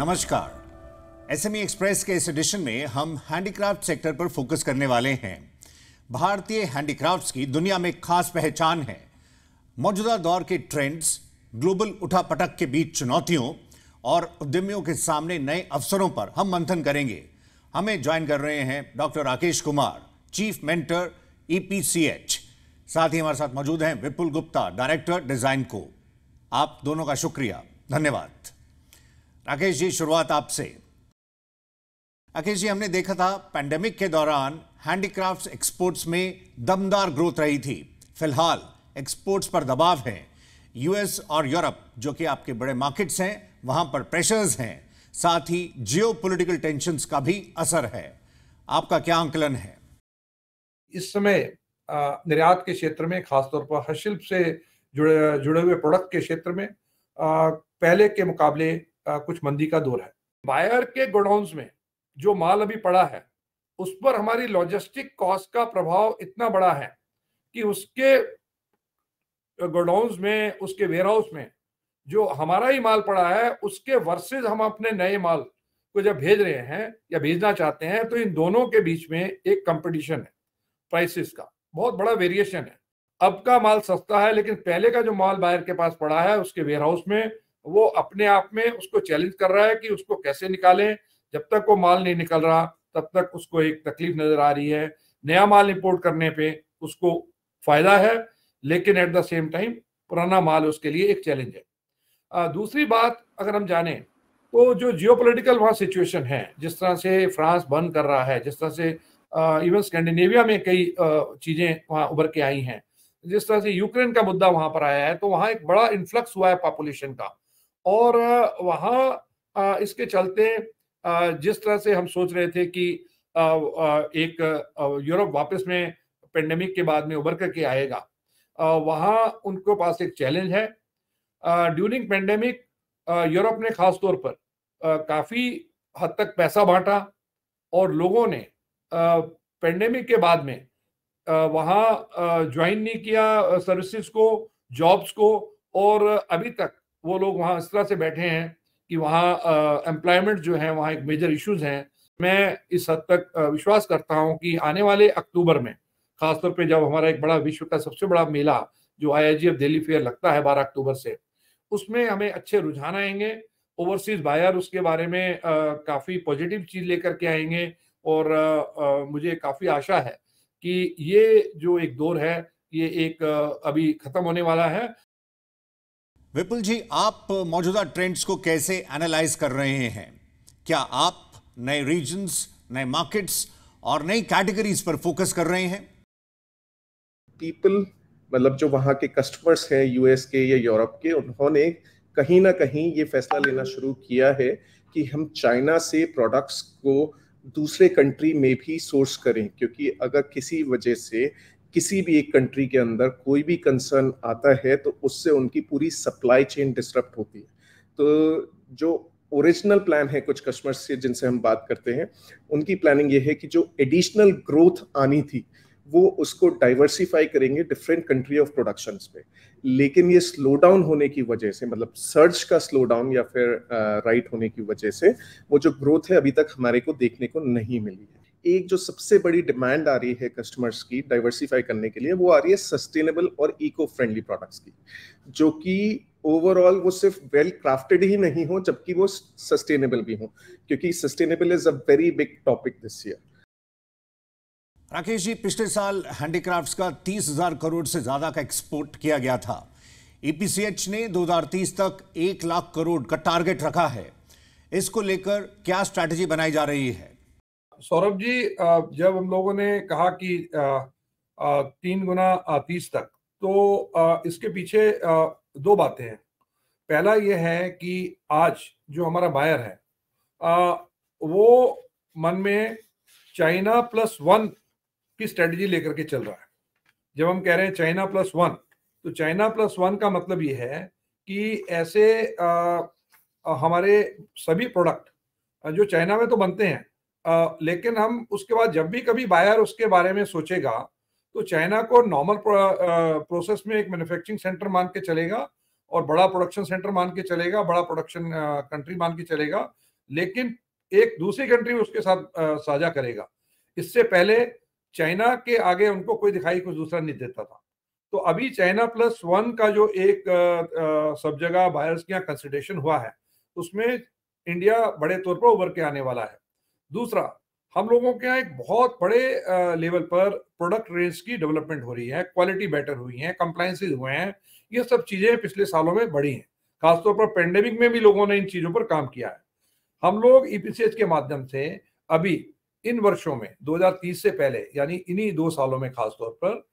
नमस्कार। SME express के इस एडिशन में हम हैंडीक्राफ्ट सेक्टर पर फोकस करने वाले हैं। भारतीय हैंडीक्राफ्ट्स की दुनिया में खास पहचान है। मौजूदा दौर के ट्रेंड्स, ग्लोबल उठापटक के बीच चुनौतियों और उद्यमियों के सामने नए अवसरों पर हम मंथन करेंगे। हमें ज्वाइन कर रहे हैं doctor Rakesh Kumar, chief mentor EPCH। साथ ही हमारे साथ मौजूद हैं विपुल गुप्ता, डायरेक्टर डिजाइन को। आप दोनों का शुक्रिया, धन्यवाद। राकेश जी, शुरुआत आपसे। राकेश जी, हमने देखा था पैंडेमिक के दौरान हैंडीक्राफ्ट्स एक्सपोर्ट्स में दमदार ग्रोथ रही थी। फिलहाल एक्सपोर्ट्स पर दबाव है। यूएस और यूरोप, जो कि आपके बड़े मार्केट्स हैं, वहां पर प्रेशर्स हैं। साथ ही जियोपॉलिटिकल टेंशंस का भी असर है। आपका क्या आंकलन है? इस समय निर्यात के क्षेत्र में, खासतौर पर हस्तशिल्प से जुड़े हुए प्रोडक्ट के क्षेत्र में पहले के मुकाबले कुछ मंदी का दौर है। बायर के गोडाउन्स में जो माल अभी पड़ा है, उस पर हमारी लॉजिस्टिक कॉस्ट का प्रभाव इतना बड़ा है कि उसके गोडाउन्स में, उसके वेयरहाउस में जो हमारा ही माल पड़ा है, उसके वर्सेस हम अपने नए माल को जब भेज रहे हैं या भेजना चाहते हैं, तो इन दोनों के बीच में एक कंपटीशन है। प्राइसेस का बहुत बड़ा वेरिएशन है। अब का माल सस्ता है, लेकिन पहले का जो माल बायर के पास पड़ा है उसके वेयरहाउस में, वो अपने आप में उसको चैलेंज कर रहा है कि उसको कैसे निकालें। जब तक वो माल नहीं निकल रहा, तब तक उसको एक तकलीफ नजर आ रही है। नया माल इंपोर्ट करने पे उसको फायदा है, लेकिन एट द सेम टाइम पुराना माल उसके लिए एक चैलेंज है। दूसरी बात अगर हम जाने तो जो जियोपॉलिटिकल वहाँ सिचुएशन है, जिस तरह से फ्रांस बंद कर रहा है, जिस तरह से इवन स्कैंडिनेविया में कई चीजें वहाँ उभर के आई हैं, जिस तरह से यूक्रेन का मुद्दा वहां पर आया है, तो वहाँ एक बड़ा इन्फ्लक्स हुआ है पॉपुलेशन का। और वहाँ इसके चलते जिस तरह से हम सोच रहे थे कि एक यूरोप वापस में पेंडेमिक के बाद में उभर करके आएगा, वहाँ उनके पास एक चैलेंज है। ड्यूरिंग पेंडेमिक यूरोप ने खास तौर पर काफी हद तक पैसा बांटा, और लोगों ने पेंडेमिक के बाद में वहाँ ज्वाइन नहीं किया सर्विसेज को, जॉब्स को, और अभी तक वो लोग वहाँ इस तरह से बैठे हैं कि वहाँ एम्प्लॉयमेंट जो है, वहाँ एक मेजर इश्यूज हैं। मैं इस हद तक विश्वास करता हूँ कि आने वाले अक्टूबर में, खासतौर पे जब हमारा एक बड़ा विश्व का सबसे बड़ा मेला जो IIGF दिल्ली फेयर लगता है 12 अक्टूबर से, उसमें हमें अच्छे रुझान आएंगे। ओवरसीज बायर उसके बारे में काफी पॉजिटिव चीज लेकर के आएंगे, और मुझे काफी आशा है कि ये जो एक दौर है, ये एक अभी खत्म होने वाला है। विपुल जी, आप मौजूदा ट्रेंड्स को कैसे एनालाइज कर रहे हैं? क्या आप नए रीजन्स, नए मार्केट्स और नई कैटेगरीज पर फोकस कर रहे हैं? पीपल, मतलब जो वहाँ के कस्टमर्स हैं यूएस के या यूरोप के, उन्होंने कहीं ना कहीं ये फैसला लेना शुरू किया है कि हम चाइना से प्रोडक्ट्स को दूसरे कंट्री में भी सोर्स करें, क्योंकि अगर किसी वजह से किसी भी एक कंट्री के अंदर कोई भी कंसर्न आता है तो उससे उनकी पूरी सप्लाई चेन डिस्टर्ब होती है। तो जो ओरिजिनल प्लान है कुछ कस्टमर्स से जिनसे हम बात करते हैं, उनकी प्लानिंग ये है कि जो एडिशनल ग्रोथ आनी थी वो उसको डाइवर्सिफाई करेंगे डिफरेंट कंट्री ऑफ प्रोडक्शंस पे। लेकिन ये स्लो डाउन होने की वजह से, मतलब सर्च का स्लो डाउन या फिर राइट होने की वजह से, वो जो ग्रोथ है अभी तक हमारे को देखने को नहीं मिली है। एक जो सबसे बड़ी डिमांड आ रही है कस्टमर्स की डाइवर्सिफाई करने के लिए, वो आ रही है सस्टेनेबल और इको फ्रेंडली प्रोडक्ट्स की, जो कि ओवरऑल वो सिर्फ वेल क्राफ्टेड ही नहीं हो, जबकि वो सस्टेनेबल भी हो, क्योंकि sustainable is a very big topic this year. Rakesh ji, पिछले साल हैंडीक्राफ्ट्स का 30,000 करोड़ से ज्यादा का एक्सपोर्ट किया गया था। EPCH ने 2030 तक 1 लाख करोड़ का टारगेट रखा है। इसको लेकर क्या स्ट्रैटेजी बनाई जा रही है? सौरभ जी, जब हम लोगों ने कहा कि 3 गुना 30 तक, तो इसके पीछे 2 बातें हैं। पहला ये है कि आज जो हमारा बायर है, वो मन में चाइना +1 की स्ट्रेटजी लेकर के चल रहा है। जब हम कह रहे हैं चाइना +1, तो चाइना +1 का मतलब ये है कि ऐसे हमारे सभी प्रोडक्ट जो चाइना में तो बनते हैं, लेकिन हम उसके बाद जब भी कभी बायर उसके बारे में सोचेगा, तो चाइना को नॉर्मल प्रोसेस में एक मैन्युफैक्चरिंग सेंटर मान के चलेगा, और बड़ा प्रोडक्शन सेंटर मान के चलेगा, बड़ा प्रोडक्शन कंट्री मान के चलेगा। लेकिन एक दूसरी कंट्री उसके साथ साझा करेगा। इससे पहले चाइना के आगे उनको कोई दिखाई कुछ दूसरा नहीं देता था। तो अभी चाइना प्लस वन का जो एक सब जगह बायर्स के यहाँ कंसिडरेशन हुआ है, उसमें इंडिया बड़े तौर पर उभर के आने वाला है। दूसरा, हम लोगों के यहाँ एक बहुत बड़े लेवल पर प्रोडक्ट रेंज की डेवलपमेंट हो रही है, क्वालिटी बेटर हुई है, कंप्लायंसेस हुए हैं, ये सब चीजें पिछले सालों में बढ़ी हैं। खासतौर पर पेंडेमिक में भी लोगों ने इन चीजों पर काम किया है। हम लोग ईपीसीएच के माध्यम से अभी इन वर्षों में 2030 से पहले, यानी इन्हीं 2 सालों में खासतौर पर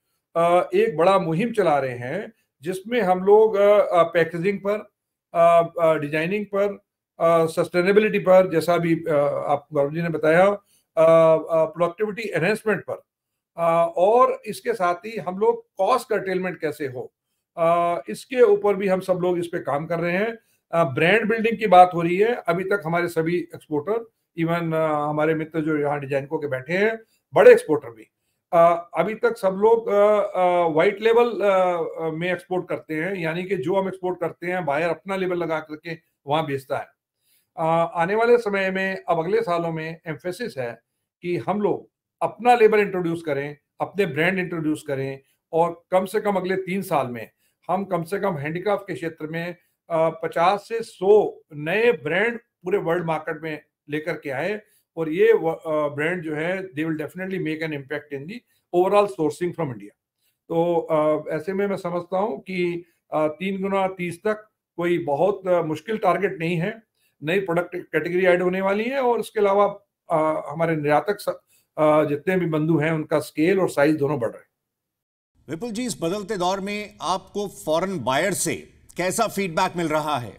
एक बड़ा मुहिम चला रहे हैं, जिसमें हम लोग पैकेजिंग पर, डिजाइनिंग पर, सस्टेनेबिलिटी पर, जैसा भी आप गौरव जी ने बताया, प्रोडक्टिविटी एनहेंसमेंट पर, और इसके साथ ही हम लोग कॉस्ट कर्टेलमेंट कैसे हो, इसके ऊपर भी हम सब लोग इस पे काम कर रहे हैं। ब्रांड बिल्डिंग की बात हो रही है। अभी तक हमारे सभी एक्सपोर्टर, इवन हमारे मित्र जो यहाँ डिजाइनको के बैठे हैं, बड़े एक्सपोर्टर भी, अभी तक सब लोग वाइट लेवल में एक्सपोर्ट करते हैं, यानी कि जो हम एक्सपोर्ट करते हैं बायर अपना लेबल लगा करके वहां बेचता है। आने वाले समय में, अब अगले सालों में एम्फेसिस है कि हम लोग अपना लेबल इंट्रोड्यूस करें, अपने ब्रांड इंट्रोड्यूस करें, और कम से कम अगले 3 साल में हम कम से कम हैंडीक्राफ्ट के क्षेत्र में 50 से 100 नए ब्रांड पूरे वर्ल्ड मार्केट में लेकर के आए, और ये ब्रांड जो है they will definitely make an impact in the overall sourcing from India. तो ऐसे में मैं समझता हूँ कि 3 गुना 30 तक कोई बहुत मुश्किल टारगेट नहीं है। नई प्रोडक्ट कैटेगरी ऐड होने वाली है, और इसके अलावा हमारे निर्यातक जितने भी बंधु हैं उनका स्केल और साइज दोनों बढ़ रहे हैं। विपुल जी, इस बदलते दौर में आपको फॉरेन बायर से कैसा फीडबैक मिल रहा है?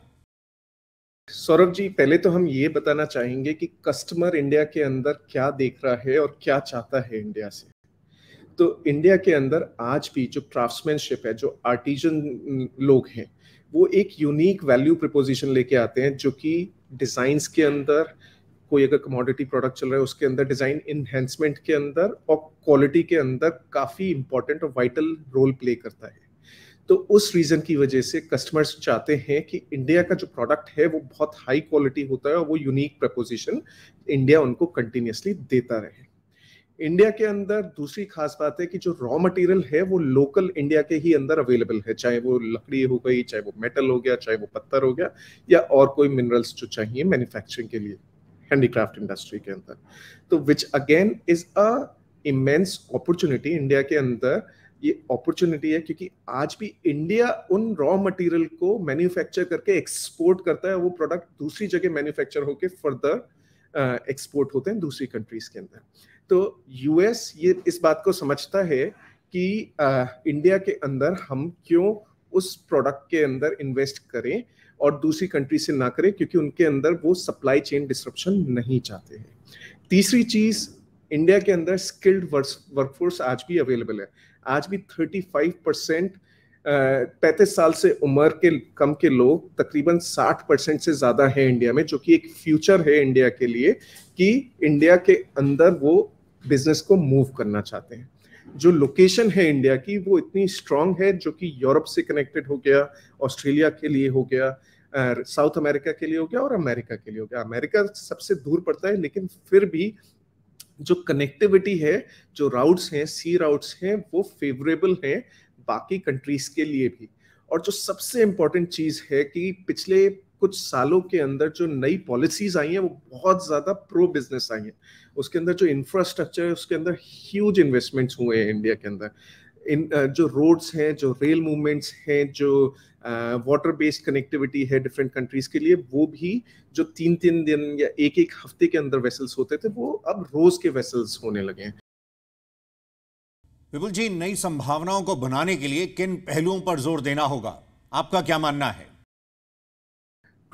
सौरभ जी, पहले तो हम ये बताना चाहेंगे कि कस्टमर इंडिया के अंदर क्या देख रहा है और क्या चाहता है इंडिया से। तो इंडिया के अंदर आज भी जो क्राफ्ट्समैनशिप है, जो आर्टिजन लोग हैं, वो एक यूनिक वैल्यू प्रपोजिशन लेके आते हैं, जो कि डिजाइन्स के अंदर, कोई अगर कमोडिटी प्रोडक्ट चल रहा है उसके अंदर डिजाइन इनहेंसमेंट के अंदर और क्वालिटी के अंदर काफी इंपॉर्टेंट और वाइटल रोल प्ले करता है। तो उस रीजन की वजह से कस्टमर्स चाहते हैं कि इंडिया का जो प्रोडक्ट है वो बहुत हाई क्वालिटी होता है, और वो यूनिक प्रपोजिशन इंडिया उनको कंटिन्यूसली देता रहे। इंडिया के अंदर दूसरी खास बात है कि जो रॉ मटेरियल है वो लोकल इंडिया के ही अंदर अवेलेबल है, चाहे वो लकड़ी हो गई, चाहे वो मेटल हो गया, चाहे वो पत्थर हो गया, या और कोई मिनरल्स जो चाहिए मैन्युफैक्चरिंग के लिए हैंडीक्राफ्ट इंडस्ट्री के अंदर। तो which again is a immense opportunity India के अंदर। ये अपॉर्चुनिटी है क्योंकि आज भी इंडिया उन रॉ मटेरियल को मैन्युफैक्चर करके एक्सपोर्ट करता है, वो प्रोडक्ट दूसरी जगह मैन्युफैक्चर होके फर्दर एक्सपोर्ट होते हैं दूसरी कंट्रीज के अंदर। तो यूएस ये इस बात को समझता है कि इंडिया के अंदर हम क्यों उस प्रोडक्ट के अंदर इन्वेस्ट करें और दूसरी कंट्री से ना करें, क्योंकि उनके अंदर वो सप्लाई चेन डिसरप्शन नहीं चाहते हैं। तीसरी चीज, इंडिया के अंदर स्किल्ड वर्कफोर्स आज भी अवेलेबल है। आज भी 35% 35 साल से उम्र के कम के लोग तकरीबन 60% से ज्यादा है इंडिया में, जो कि एक फ्यूचर है इंडिया के लिए कि इंडिया के अंदर वो बिजनेस को मूव करना चाहते हैं। जो लोकेशन है इंडिया की वो इतनी स्ट्रांग है, जो कि यूरोप से कनेक्टेड हो गया, ऑस्ट्रेलिया के लिए हो गया, साउथ अमेरिका के लिए हो गया और अमेरिका के लिए हो गया। अमेरिका सबसे दूर पड़ता है, लेकिन फिर भी जो कनेक्टिविटी है, जो राउट्स हैं, सी राउट्स हैं, वो फेवरेबल हैं बाकी कंट्रीज के लिए भी। और जो सबसे इंपॉर्टेंट चीज है कि पिछले कुछ सालों के अंदर जो नई पॉलिसीज आई हैं वो बहुत ज्यादा प्रो बिजनेस आई हैं। उसके अंदर जो इंफ्रास्ट्रक्चर है उसके अंदर ह्यूज इन्वेस्टमेंट्स हुए हैं इंडिया के अंदर। इन जो रोड्स हैं, जो रेल मूवमेंट्स हैं, जो वाटर बेस्ड कनेक्टिविटी है डिफरेंट कंट्रीज के लिए, वो भी जो 3-3 दिन या एक हफ्ते के अंदर वेसल्स होते थे वो अब रोज के वेसल्स होने लगे हैं। विपुल जी, नई संभावनाओं को बनाने के लिए किन पहलुओं पर जोर देना होगा, आपका क्या मानना है?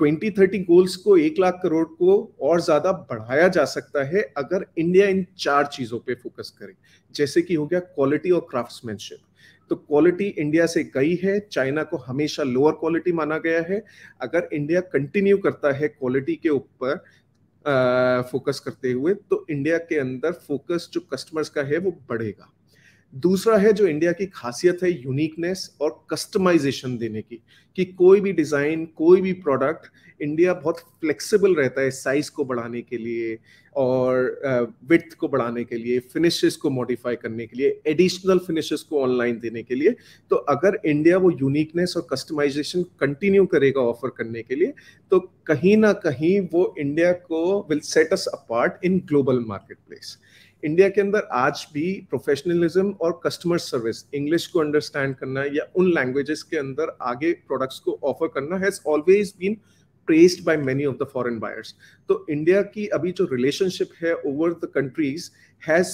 2030 गोल्स को 1 लाख करोड़ को और ज्यादा बढ़ाया जा सकता है अगर इंडिया इन 4 चीजों पे फोकस करे, जैसे कि हो गया क्वालिटी और क्राफ्ट्समैनशिप। तो क्वालिटी इंडिया से गई है, चाइना को हमेशा लोअर क्वालिटी माना गया है। अगर इंडिया कंटिन्यू करता है क्वालिटी के ऊपर फोकस करते हुए, तो इंडिया के अंदर फोकस जो कस्टमर्स का है वो बढ़ेगा। दूसरा है जो इंडिया की खासियत है, यूनिकनेस और कस्टमाइजेशन देने की, कि कोई भी डिजाइन, कोई भी प्रोडक्ट, इंडिया बहुत फ्लेक्सिबल रहता है साइज को बढ़ाने के लिए और विड्थ को बढ़ाने के लिए, फिनिशेस को मॉडिफाई करने के लिए, एडिशनल फिनिशेस को ऑनलाइन देने के लिए। तो अगर इंडिया वो यूनिकनेस और कस्टमाइजेशन कंटिन्यू करेगा ऑफर करने के लिए, तो कहीं ना कहीं वो इंडिया को will set us apart in global market place. India के अंदर आज भी प्रोफेशनलिज्म और कस्टमर सर्विस, इंग्लिश को अंडरस्टैंड करना या उन लैंग्वेजेस के अंदर आगे प्रोडक्ट्स को ऑफर करना has always been praised by many of the foreign buyers. तो इंडिया की अभी जो रिलेशनशिप है over the countries has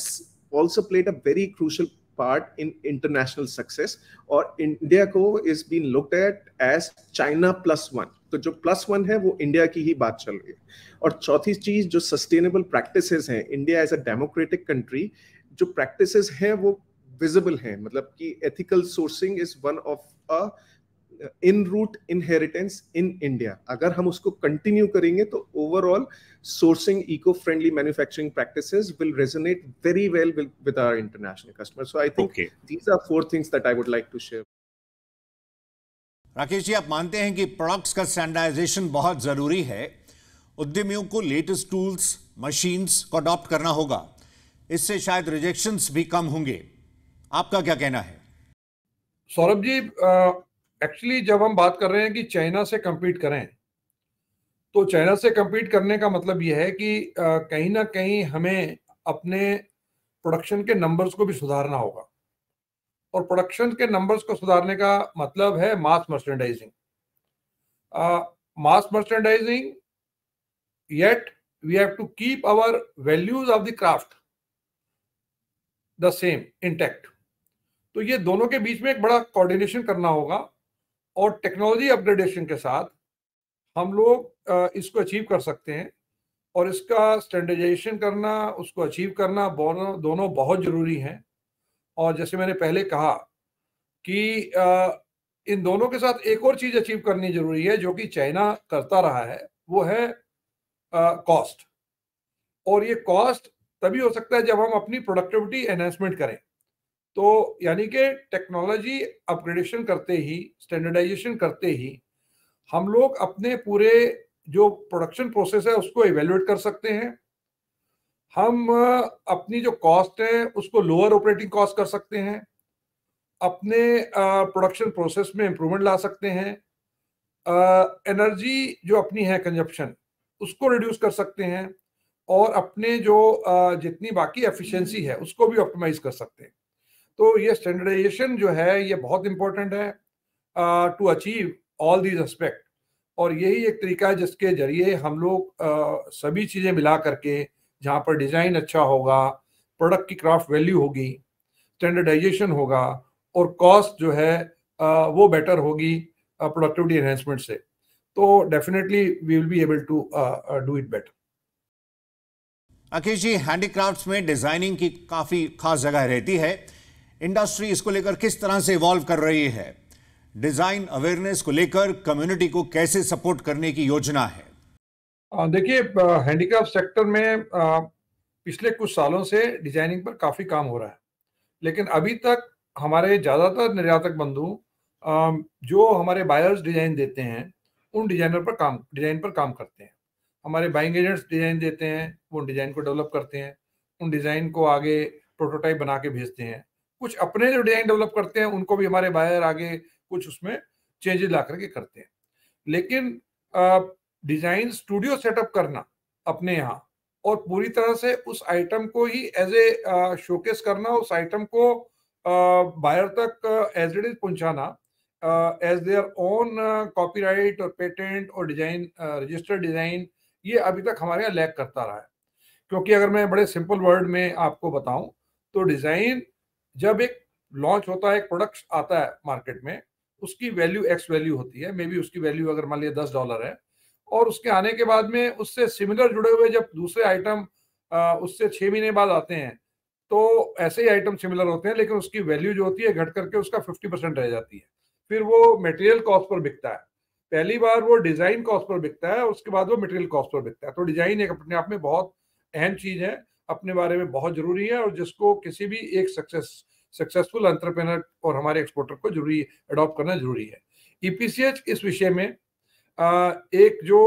also played a very crucial part in international success, और इंडिया को is being looked at as China +1। तो जो +1 है वो इंडिया की ही बात चल रही है। और चौथी चीज जो सस्टेनेबल प्रैक्टिसेस हैं, India as a democratic country, जो प्रैक्टिसेस हैं वो विजिबल हैं, मतलब कि ethical sourcing is one of a in root inheritance in India. अगर हम उसको कंटिन्यू करेंगे तो overall sourcing eco friendly manufacturing practices will resonate very well with our international customers. So I think these are 4 things that I would like to share. Rakesh ji, आप मानते हैं कि products का स्टैंडर्डाइजेशन बहुत जरूरी है, उद्यमियों को लेटेस्ट टूल्स, मशीन्स को अडॉप्ट करना होगा, इससे शायद रिजेक्शंस भी कम होंगे, आपका क्या कहना है? सौरभ जी, एक्चुअली जब हम बात कर रहे हैं कि चाइना से compete करें, तो चाइना से compete करने का मतलब यह है कि कहीं ना कहीं हमें अपने प्रोडक्शन के नंबर्स को भी सुधारना होगा, और प्रोडक्शन के नंबर्स को सुधारने का मतलब है mass merchandising. Mass merchandising, yet we have to keep our values of the craft the same, intact। तो ये दोनों के बीच में एक बड़ा कोऑर्डिनेशन करना होगा, और टेक्नोलॉजी अपग्रेडेशन के साथ हम लोग इसको अचीव कर सकते हैं। और इसका स्टैंडर्डाइजेशन करना, उसको अचीव करना दोनों बहुत ज़रूरी हैं। और जैसे मैंने पहले कहा कि इन दोनों के साथ एक और चीज़ अचीव करनी जरूरी है जो कि चाइना करता रहा है, वो है कॉस्ट। और ये कॉस्ट तभी हो सकता है जब हम अपनी प्रोडक्टिविटी एनहांसमेंट करें। तो यानी कि टेक्नोलॉजी अपग्रेडेशन करते ही, स्टैंडर्डाइजेशन करते ही हम लोग अपने पूरे जो प्रोडक्शन प्रोसेस है उसको इवेल्युएट कर सकते हैं। हम अपनी जो कॉस्ट है उसको लोअर ऑपरेटिंग कॉस्ट कर सकते हैं, अपने प्रोडक्शन प्रोसेस में इंप्रूवमेंट ला सकते हैं, एनर्जी जो अपनी है कंजप्शन उसको रिड्यूस कर सकते हैं, और अपने जो जितनी बाकी एफिशिएंसी है उसको भी ऑप्टिमाइज कर सकते हैं। तो ये स्टैंडर्डाइजेशन जो है ये बहुत इंपॉर्टेंट है to achieve all these aspect. और यही एक तरीका है जिसके जरिए हम लोग सभी चीज़ें मिला करके, जहाँ पर डिज़ाइन अच्छा होगा, प्रोडक्ट की क्राफ्ट वैल्यू होगी, स्टैंडर्डाइजेशन होगा, और कॉस्ट जो है वो बेटर होगी प्रोडक्टिविटी एनहांसमेंट से, तो definitely we will be able to do it better. Rakesh ji, handicrafts में डिजाइनिंग की काफी खास जगह रहती है, इंडस्ट्री इसको लेकर किस तरह से इवॉल्व कर रही है? डिजाइन अवेयरनेस को लेकर कम्युनिटी को कैसे सपोर्ट करने की योजना है? देखिए, हैंडीक्राफ्ट सेक्टर में पिछले कुछ सालों से डिजाइनिंग पर काफी काम हो रहा है, लेकिन अभी तक हमारे ज्यादातर निर्यातक बंधु जो हमारे बायर्स डिजाइन देते हैं उन डिजाइन पर काम करते हैं। हमारे बाइंग एजेंट्स डिजाइन देते हैं, वो डिजाइन को डेवलप करते हैं, उन डिजाइन को आगे प्रोटोटाइप बना के भेजते हैं। कुछ अपने जो डिजाइन डेवलप करते हैं उनको भी हमारे बायर आगे कुछ उसमें चेंजेस ला करके करते हैं। लेकिन डिजाइन स्टूडियो सेटअप करना अपने यहाँ, और पूरी तरह से उस आइटम को ही एज ए शोकेस करना, उस आइटम को बायर तक एज इट इज पहुंचाना, एज देयर ओन कॉपीराइट और पेटेंट और डिजाइन रजिस्टर्ड डिजाइन, ये अभी तक हमारे यहाँ लैग करता रहा है। क्योंकि अगर मैं बड़े सिंपल वर्ड में आपको बताऊं तो डिजाइन जब एक लॉन्च होता है, एक प्रोडक्ट आता है मार्केट में, उसकी वैल्यू एक्स वैल्यू होती है, मे बी उसकी वैल्यू अगर मान लिया $10 है, और उसके आने के बाद में उससे सिमिलर जुड़े हुए जब दूसरे आइटम उससे 6 महीने बाद आते हैं तो ऐसे ही आइटम सिमिलर होते हैं, लेकिन उसकी वैल्यू जो होती है घट करके उसका 50% रह जाती है। फिर वो मटेरियल कॉस्ट पर बिकता है। पहली बार वो डिजाइन कॉस्ट पर बिकता है, उसके बाद वो मटेरियल कॉस्ट पर बिकता है। तो डिजाइन एक अपने आप में बहुत अहम चीज है, अपने बारे में बहुत जरूरी है, और जिसको किसी भी एक सक्सेसफुल एंटरप्रेन्योर और हमारे एक्सपोर्टर को जरूरी अडॉप्ट करना जरूरी है। ईपीसीएच इस विषय में एक जो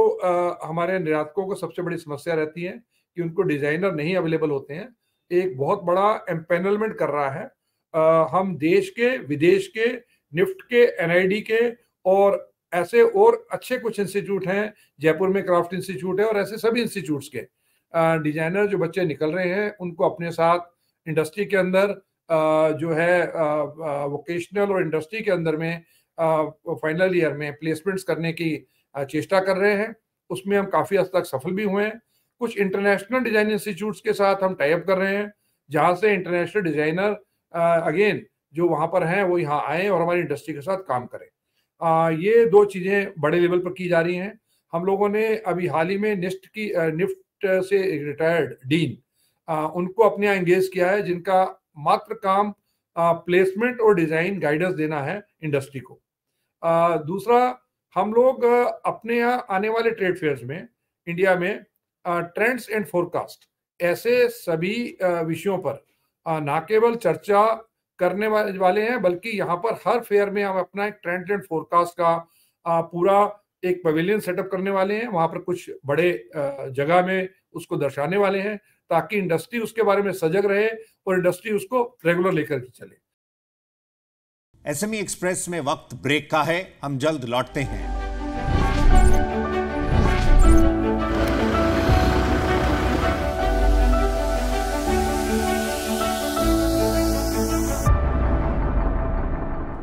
हमारे निर्यातकों को सबसे बड़ी समस्या रहती है कि उनको डिजाइनर नहीं अवेलेबल होते हैं, एक बहुत बड़ा एम्पेनलमेंट कर रहा है। हम देश के, विदेश के, निफ्ट के, एनआईडी के और ऐसे और अच्छे कुछ इंस्टीट्यूट हैं, जयपुर में क्राफ्ट इंस्टीट्यूट है और ऐसे सभी इंस्टीट्यूट्स के डिजाइनर जो बच्चे निकल रहे हैं उनको अपने साथ इंडस्ट्री के अंदर जो है वोकेशनल और इंडस्ट्री के अंदर में फाइनल ईयर में प्लेसमेंट्स करने की चेष्टा कर रहे हैं। उसमें हम काफी हद तक सफल भी हुए हैं। कुछ इंटरनेशनल डिजाइन इंस्टीट्यूट्स के साथ हम टाई अप कर रहे हैं, जहां से इंटरनेशनल डिजाइनर अगेन जो वहां पर हैं वो यहाँ आए और हमारी इंडस्ट्री के साथ काम करें। ये दो चीजें बड़े लेवल पर की जा रही हैं। हम लोगों ने अभी हाल ही में निफ्ट से रिटायर्ड डीन उनको अपने यहाँ एंगेज किया है, जिनका मात्र काम प्लेसमेंट और डिजाइन गाइडेंस देना है इंडस्ट्री को। दूसरा, हम लोग अपने यहाँ आने वाले ट्रेड फेयर्स में इंडिया में ट्रेंड्स एंड फोरकास्ट ऐसे सभी विषयों पर ना केवल चर्चा करने वाले हैं, बल्कि यहाँ पर हर फेयर में हम अपना एक ट्रेंड एंड फोरकास्ट का पूरा एक पवेलियन सेटअप करने वाले हैं। वहां पर कुछ बड़े जगह में उसको दर्शाने वाले हैं, ताकि इंडस्ट्री उसके बारे में सजग रहे और इंडस्ट्री उसको रेगुलर लेकर के चले। एसएमई एक्सप्रेस में वक्त ब्रेक का है, हम जल्द लौटते हैं।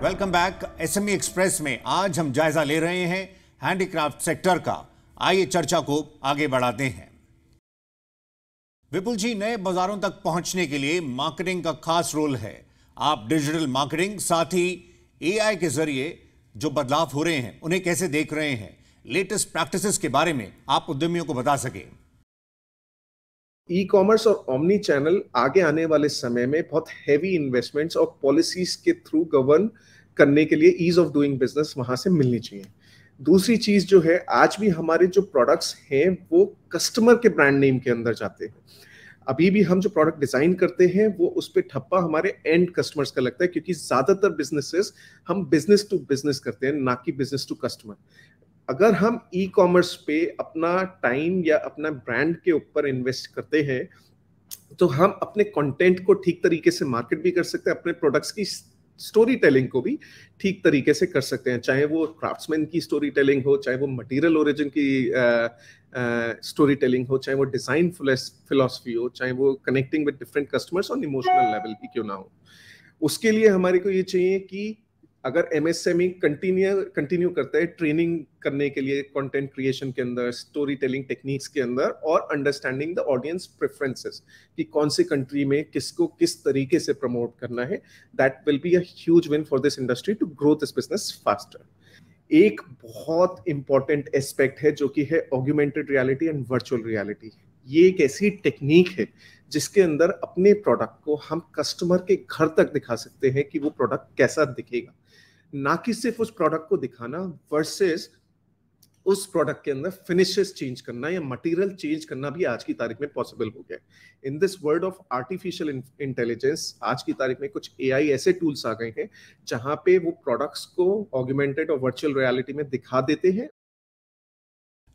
Welcome back. एसएमई एक्सप्रेस में आज हम जायजा ले रहे हैं हैंडीक्राफ्ट सेक्टर का। आइए चर्चा को आगे बढ़ाते हैं। विपुल जी, नए बाजारों तक पहुंचने के लिए मार्केटिंग का खास रोल है। आप डिजिटल मार्केटिंग, साथ ही एआई के जरिए जो बदलाव हो रहे हैं उन्हें कैसे देख रहे हैं? लेटेस्ट प्रैक्टिसेस के बारे में आप उद्यमियों को बता सके। ई कॉमर्स और ओमनी चैनल आगे आने वाले समय में बहुत हैवी इन्वेस्टमेंट्स और पॉलिसीज के थ्रू गवर्न करने के लिए ईज ऑफ डूइंग बिजनेस वहां से मिलनी चाहिए। दूसरी चीज जो है, आज भी हमारे जो प्रोडक्ट्स हैं वो कस्टमर के ब्रांड नेम के अंदर जाते हैं। अभी भी हम जो प्रोडक्ट डिजाइन करते हैं वो उस पे ठप्पा हमारे एंड कस्टमर्स का लगता है, क्योंकि ज्यादातर बिजनेसेस हम बिजनेस टू बिजनेस करते हैं, ना कि बिजनेस टू कस्टमर। अगर हम ई कॉमर्स पे अपना टाइम या अपना ब्रांड के ऊपर इन्वेस्ट करते हैं तो हम अपने कंटेंट को ठीक तरीके से मार्केट भी कर सकते हैं, अपने प्रोडक्ट्स की स्टोरी टेलिंग को भी ठीक तरीके से कर सकते हैं। चाहे वो क्राफ्ट्समैन की स्टोरी टेलिंग हो, चाहे वो मटेरियल ओरिजिन की स्टोरी टेलिंग हो, चाहे वो डिजाइन फिलॉसफी हो, चाहे वो connecting with different customers on emotional level ही क्यों ना हो। उसके लिए हमारे को ये चाहिए कि अगर एमएसएमई कंटिन्यू करता है ट्रेनिंग करने के लिए कंटेंट क्रिएशन के अंदर, स्टोरी टेलिंग टेक्निक्स के अंदर, और अंडरस्टैंडिंग द ऑडियंस प्रेफरेंसेस कि कौन से कंट्री में किसको किस तरीके से प्रमोट करना है, that will be a huge win for this industry to grow this business faster. एक बहुत इंपॉर्टेंट एस्पेक्ट है जो कि है augmented reality and virtual reality. ये एक ऐसी टेक्निक है जिसके अंदर अपने प्रोडक्ट को हम कस्टमर के घर तक दिखा सकते हैं कि वो प्रोडक्ट कैसा दिखेगा, ना कि सिर्फ उस प्रोडक्ट को दिखाना वर्सेस उस प्रोडक्ट के अंदर फिनिशेस चेंज करना या मटेरियल चेंज करना भी आज की तारीख में पॉसिबल हो गया है। In this world of artificial intelligence आज की तारीख में कुछ एआई ऐसे टूल्स आ गए हैं जहां पे वो प्रोडक्ट्स को ऑग्यूमेंटेड और वर्चुअल रियलिटी में दिखा देते हैं।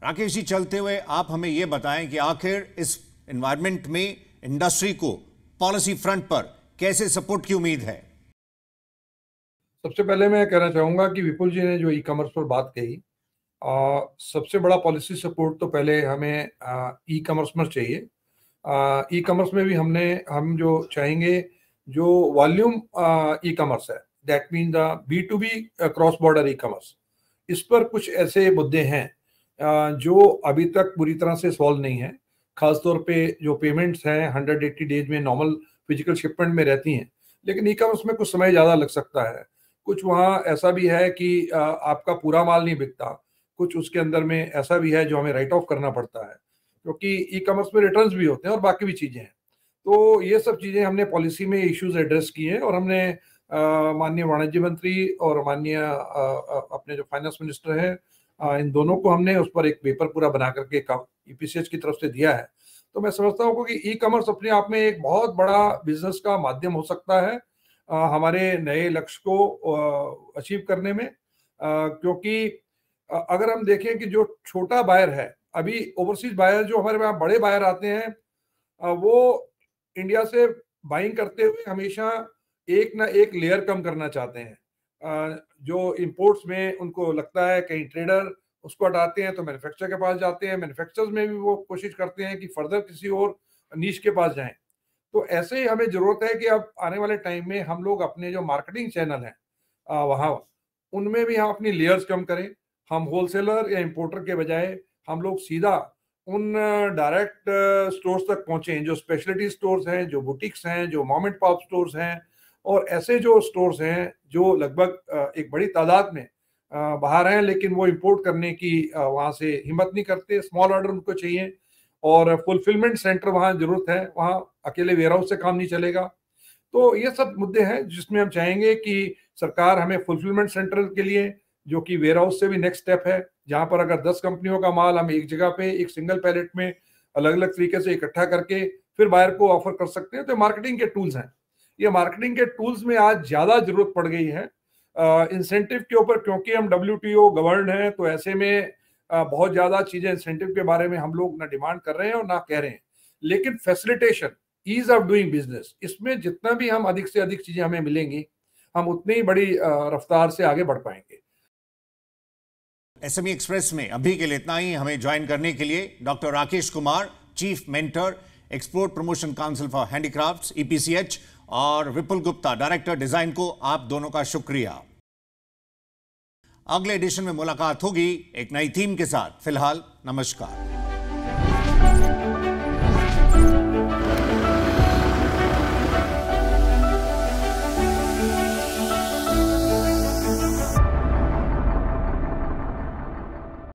राकेश जी, चलते हुए आप हमें यह बताएं कि आखिर इस एनवायरनमेंट में इंडस्ट्री को पॉलिसी फ्रंट पर कैसे सपोर्ट की उम्मीद है? सबसे पहले मैं कहना चाहूंगा कि विपुल जी ने जो ई कॉमर्स पर बात कही, सबसे बड़ा पॉलिसी सपोर्ट तो पहले हमें ई कॉमर्स में चाहिए। ई कॉमर्स में भी हम जो चाहेंगे, जो वॉल्यूम ई कॉमर्स है, that mean the B2B cross border e commerce, इस पर कुछ ऐसे मुद्दे हैं जो अभी तक पूरी तरह से सॉल्व नहीं है। खासतौर पे जो पेमेंट्स हैं 180 डेज में नॉर्मल फिजिकल शिपमेंट में रहती हैं, लेकिन ई कॉमर्स में कुछ समय ज़्यादा लग सकता है। कुछ वहाँ ऐसा भी है कि आपका पूरा माल नहीं बिकता, कुछ उसके अंदर में ऐसा भी है जो हमें राइट ऑफ करना पड़ता है, क्योंकि ई कॉमर्स में रिटर्न्स भी होते हैं और बाकी भी चीज़ें हैं। तो ये सब चीज़ें हमने पॉलिसी में इश्यूज एड्रेस किए हैं और हमने माननीय वाणिज्य मंत्री और माननीय अपने जो फाइनेंस मिनिस्टर हैं, इन दोनों को हमने उस पर एक पेपर पूरा बना करके ईपीसीएच की तरफ से दिया है। तो मैं समझता हूँ कि ई कॉमर्स अपने आप में एक बहुत बड़ा बिजनेस का माध्यम हो सकता है। हमारे नए लक्ष्य को अचीव करने में। क्योंकि अगर हम देखें कि जो छोटा बायर है, अभी ओवरसीज बायर जो हमारे पास बड़े बायर आते हैं, वो इंडिया से बाइंग करते हुए हमेशा एक ना एक लेयर कम करना चाहते हैं। जो इंपोर्ट्स में उनको लगता है कहीं ट्रेडर उसको हटाते हैं तो मैन्युफैक्चरर के पास जाते हैं, मैन्युफैक्चरर्स में भी वो कोशिश करते हैं कि फर्दर किसी और नीश के पास जाएं। तो ऐसे ही हमें जरूरत है कि अब आने वाले टाइम में हम लोग अपने जो मार्केटिंग चैनल हैं वहाँ उनमें भी हम अपनी लेयर्स कम करें। हम होलसेलर या इंपोर्टर के बजाय हम लोग सीधा उन डायरेक्ट स्टोर्स तक पहुंचे जो स्पेशलिटी स्टोर्स हैं, जो बुटीक्स हैं, जो मॉम एंड पॉप स्टोर्स हैं, और ऐसे जो स्टोर्स हैं जो लगभग एक बड़ी तादाद में बाहर हैं, लेकिन वो इंपोर्ट करने की वहाँ से हिम्मत नहीं करते, स्मॉल ऑर्डर उनको चाहिए और फुलफिलमेंट सेंटर वहाँ जरूरत है, वहाँ अकेले वेयर हाउस से काम नहीं चलेगा। तो ये सब मुद्दे हैं जिसमें हम चाहेंगे कि सरकार हमें फुलफिलमेंट सेंटर के लिए, जो कि वेयर हाउस से भी नेक्स्ट स्टेप है, जहां पर अगर 10 कंपनियों का माल हम एक जगह पे एक सिंगल पैलेट में अलग अलग तरीके से इकट्ठा करके फिर बायर को ऑफर कर सकते हैं। तो मार्केटिंग के टूल्स हैं, ये मार्केटिंग के टूल्स में आज ज्यादा जरूरत पड़ गई है इंसेंटिव के ऊपर, क्योंकि हम WTO गवर्न है, तो ऐसे में बहुत ज्यादा चीजें इंसेंटिव के बारे में हम लोग ना डिमांड कर रहे हैं और ना कह रहे हैं। लेकिन facilitation, ease of doing business, इसमें जितना भी हम अधिक से अधिक चीजें हमें मिलेंगी, हम उतनी ही बड़ी रफ्तार से आगे बढ़ पाएंगे। SME एक्सप्रेस में अभी के लिए इतना ही। हमें ज्वाइन करने के लिए doctor Rakesh Kumar, chief mentor, export promotion council for handicrafts EPCH, और विपुल गुप्ता, डायरेक्टर डिजाइन को आप दोनों का शुक्रिया। अगले एडिशन में मुलाकात होगी एक नई थीम के साथ। फिलहाल नमस्कार।